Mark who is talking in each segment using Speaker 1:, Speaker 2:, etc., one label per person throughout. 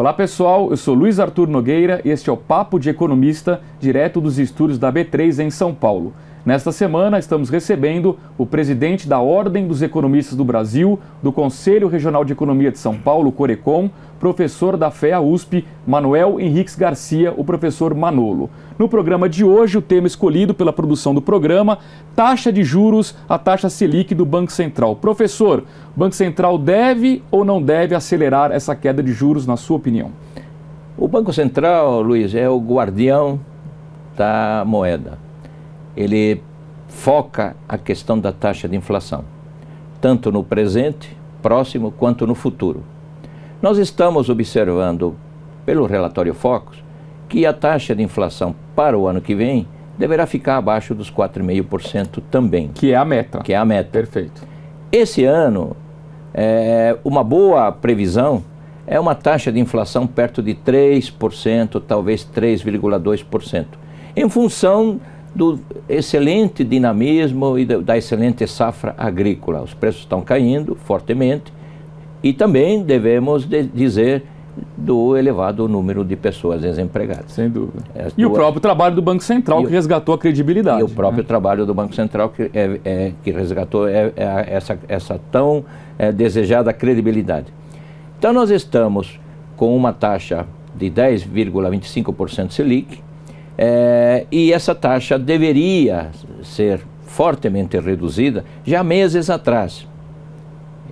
Speaker 1: Olá pessoal, eu sou Luiz Arthur Nogueira e este é o Papo de Economista, direto dos estúdios da B3 em São Paulo. Nesta semana estamos recebendo o presidente da Ordem dos Economistas do Brasil, do Conselho Regional de Economia de São Paulo, Corecon, professor da FEA-USP, Manuel Henriques Garcia, o professor Manolo. No programa de hoje, o tema escolhido pela produção do programa, taxa de juros, a taxa Selic do Banco Central. Professor, o Banco Central deve ou não deve acelerar essa queda de juros, na sua opinião?
Speaker 2: O Banco Central, Luiz, é o guardião da moeda. Ele foca a questão da taxa de inflação, tanto no presente, próximo, quanto no futuro. Nós estamos observando, pelo relatório Focus, que a taxa de inflação para o ano que vem deverá ficar abaixo dos 4,5% também.
Speaker 1: Que é a meta.
Speaker 2: Que é a meta.
Speaker 1: Perfeito.
Speaker 2: Esse ano, uma boa previsão é uma taxa de inflação perto de 3%, talvez 3,2%, em função do excelente dinamismo e da excelente safra agrícola. Os preços estão caindo fortemente e também devemos dizer do elevado número de pessoas desempregadas.
Speaker 1: Sem dúvida. E o próprio trabalho do Banco Central que resgatou a credibilidade.
Speaker 2: E o próprio trabalho do Banco Central que resgatou essa tão desejada credibilidade. Então nós estamos com uma taxa de 10,25% Selic, e essa taxa deveria ser fortemente reduzida já meses atrás.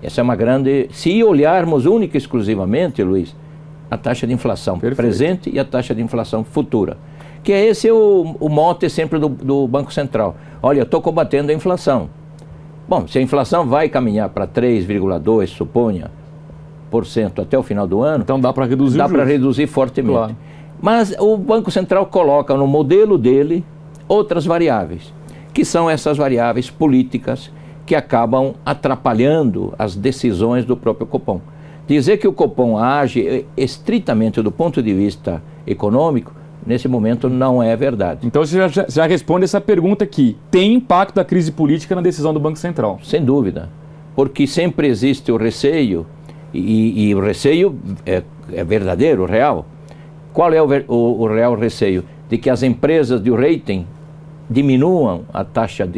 Speaker 2: Essa é uma grande... Se olharmos única e exclusivamente, Luiz, a taxa de inflação presente e a taxa de inflação futura, que esse é o mote sempre do Banco Central. Olha, eu estou combatendo a inflação. Bom, se a inflação vai caminhar para 3,2%, suponha, até o final do ano...
Speaker 1: Então dá para reduzir.
Speaker 2: Dá para reduzir fortemente. Claro. Mas o Banco Central coloca no modelo dele outras variáveis, que são essas variáveis políticas que acabam atrapalhando as decisões do próprio Copom. Dizer que o Copom age estritamente do ponto de vista econômico, nesse momento não é verdade.
Speaker 1: Então você já responde essa pergunta aqui. Tem impacto da crise política na decisão do Banco Central?
Speaker 2: Sem dúvida, porque sempre existe o receio, e o receio é verdadeiro, real. Qual é o real receio? De que as empresas de rating diminuam a taxa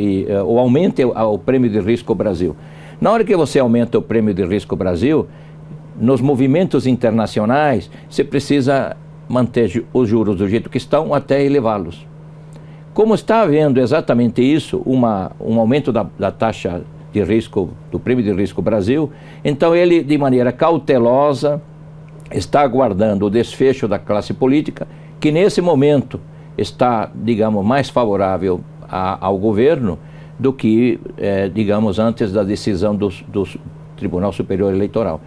Speaker 2: ou aumentem o prêmio de risco Brasil. Na hora que você aumenta o prêmio de risco Brasil, nos movimentos internacionais, você precisa manter os juros do jeito que estão até elevá-los. Como está havendo exatamente isso, um aumento da taxa de risco, do prêmio de risco Brasil, então ele, de maneira cautelosa, está aguardando o desfecho da classe política, que nesse momento está, digamos, mais favorável ao governo do que, digamos, antes da decisão do Tribunal Superior Eleitoral.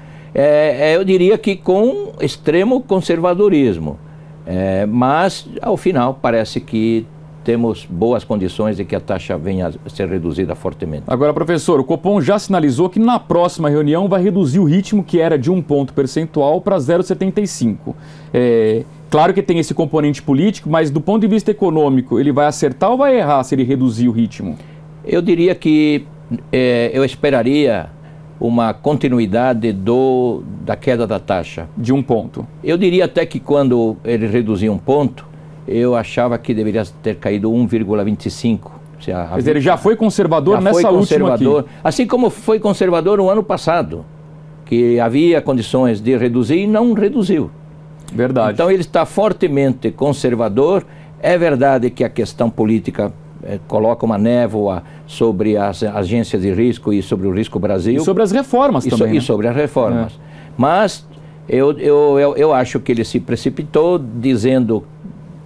Speaker 2: Eu diria que com extremo conservadorismo, mas ao final parece que temos boas condições de que a taxa venha a ser reduzida fortemente.
Speaker 1: Agora, professor, o Copom já sinalizou que na próxima reunião vai reduzir o ritmo que era de 1 ponto percentual para 0,75. Claro que tem esse componente político, mas do ponto de vista econômico, ele vai acertar ou vai errar se ele reduzir o ritmo?
Speaker 2: Eu diria que eu esperaria uma continuidade da queda da taxa.
Speaker 1: De 1 ponto?
Speaker 2: Eu diria até que quando ele reduzir 1 ponto, eu achava que deveria ter caído 1,25.
Speaker 1: Mas ele já foi conservador nessa última aqui.
Speaker 2: Assim como foi conservador no ano passado, que havia condições de reduzir e não reduziu.
Speaker 1: Verdade.
Speaker 2: Então ele está fortemente conservador. É verdade que a questão política coloca uma névoa sobre as agências de risco e sobre o risco Brasil.
Speaker 1: E sobre as reformas também.
Speaker 2: E sobre as reformas. Mas eu acho que ele se precipitou dizendo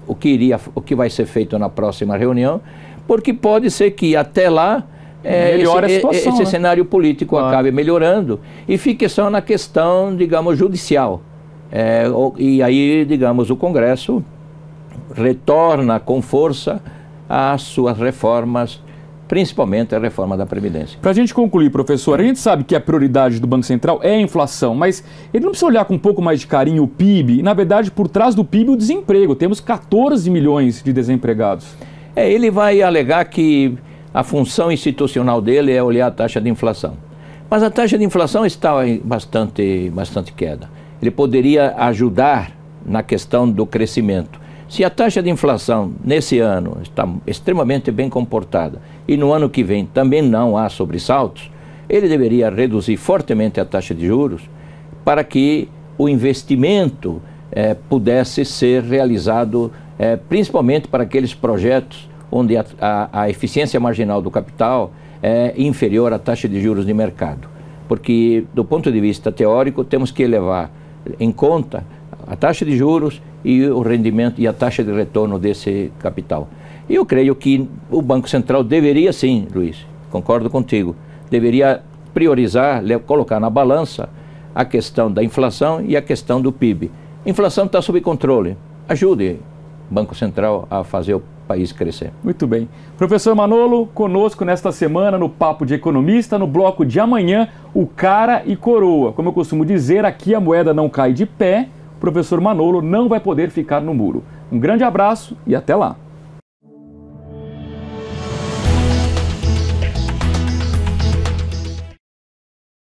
Speaker 2: o que vai ser feito na próxima reunião, porque pode ser que até lá esse cenário político acabe melhorando e fique só na questão, digamos, judicial. E aí, digamos, o Congresso retorna com força às suas reformas, principalmente a reforma da Previdência.
Speaker 1: Para a gente concluir, professor, a gente sabe que a prioridade do Banco Central é a inflação, mas ele não precisa olhar com um pouco mais de carinho o PIB, e na verdade por trás do PIB o desemprego. Temos 14 milhões de desempregados.
Speaker 2: Ele vai alegar que a função institucional dele é olhar a taxa de inflação. Mas a taxa de inflação está em bastante queda. ele poderia ajudar na questão do crescimento. Se a taxa de inflação nesse ano está extremamente bem comportada e no ano que vem também não há sobressaltos, ele deveria reduzir fortemente a taxa de juros para que o investimento pudesse ser realizado, principalmente para aqueles projetos onde a eficiência marginal do capital é inferior à taxa de juros de mercado. Porque, do ponto de vista teórico, temos que levar em conta a taxa de juros e o rendimento e a taxa de retorno desse capital. E eu creio que o Banco Central deveria sim, Luiz, concordo contigo, deveria priorizar, colocar na balança a questão da inflação e a questão do PIB. A inflação está sob controle. Ajude o Banco Central a fazer o país crescer.
Speaker 1: Muito bem. Professor Manolo, conosco nesta semana no Papo de Economista, no bloco de amanhã, o cara e coroa. Como eu costumo dizer, aqui a moeda não cai de pé, o professor Manolo não vai poder ficar no muro. Um grande abraço e até lá.